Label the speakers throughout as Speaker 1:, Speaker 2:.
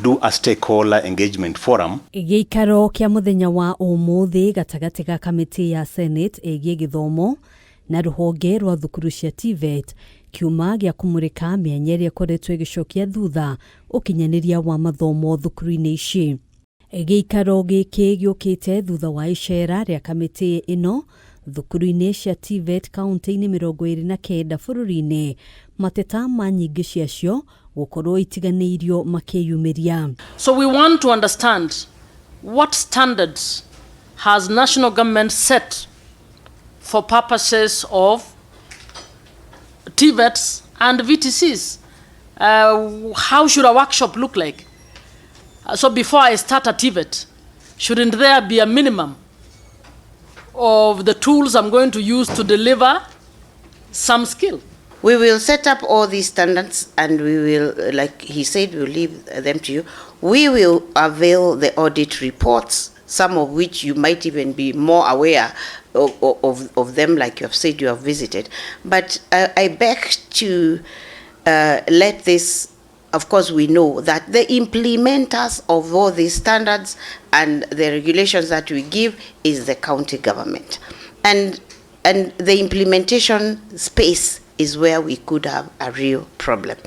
Speaker 1: Do a stakeholder engagement forum.
Speaker 2: GIIKARO kia muthenya wa umuthi gatagati ga kamiti ya Senate egie githomo na ruhonge rwa thukuru cia TVET kiuma gia kumurika mĩenyere ĩkoretwo ĩgĩcokia thutha ũkinyaniria wa mathomo thukuru-inĩ ici. GIIKARO gĩkĩ gĩũkĩte thutha wa icera rĩa kamiti ĩno thukuru-inĩ cia TVET kaunti-inĩ 29 bũrũri-inĩ, mateta ma nyingĩ ciacio gukorwo itiganĩirio makĩyumĩria.
Speaker 3: So we want to understand what standards has national government set for purposes of TVETs and VTCs. How should a workshop look like? So before I start a TVET, shouldn't there be a minimum of the tools I'm going to use to deliver some skill?
Speaker 4: We will set up all these standards and we will, like he said, we'll leave them to you. We will avail the audit reports, some of which you might even be more aware of them, like you have said you have visited. But I beg to let this, of course we know that the implementers of all these standards and the regulations that we give is the county government. And the implementation space is where we could have a real problem.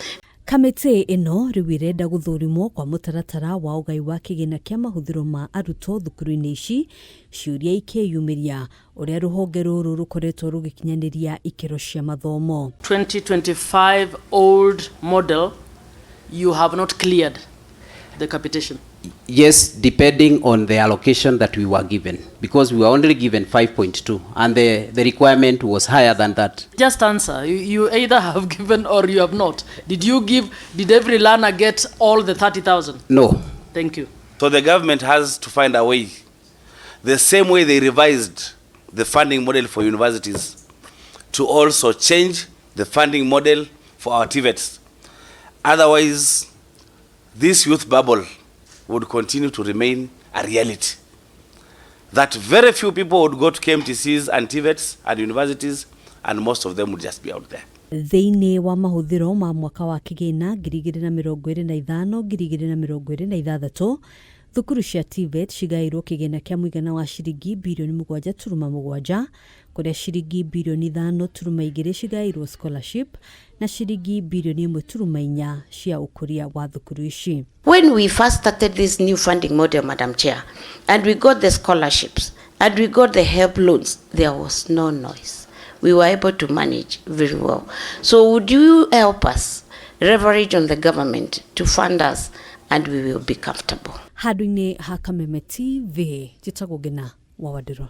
Speaker 2: Kamiti ino riu irenda guthurimwo kwa mutaratara wa ugai wa kigina kia mahuthiro ma arutwo thukuru-inĩ ici ciuria ikiyumiria uria ruhonge ruru rukoretwo rugikinyaniria ikero cia mathomo.
Speaker 3: 2025 old model, you have not cleared the capitation.
Speaker 5: Yes, depending on the allocation that we were given, because we were only given 5.2 and the requirement was higher than that.
Speaker 3: Just answer. You either have given or you have not. Did every learner get all the 30,000?
Speaker 5: No.
Speaker 3: Thank you.
Speaker 6: So the government has to find a way, the same way they revised the funding model for universities, to also change the funding model for our TVETs. Otherwise, this youth bubble would continue to remain a reality. That very few people would go to KMTCs and TVETs and universities, and most of them would just be out there.
Speaker 2: Thĩinĩ wa mahũthĩro ma mwaka wa kigina 2025-2026 thukuru cia TVET cigaĩirwo kigina kia mũigana wa ciringi bilioni 7.7 kuria ciringi bilioni 5.2 cigaĩirwo scholarship na ciringi bilioni 1.4 cia ukuria wa thukuru ici.
Speaker 4: When we first started this new funding model, Madam Chair, and we got the scholarships and we got the help loans, there was no noise. We were able to manage very well. So would you help us leverage on the government to fund us and we will be comfortable?
Speaker 2: Handũ-inĩ ha KAMITII TV, njĩtagwo Ngina wa Wandĩro.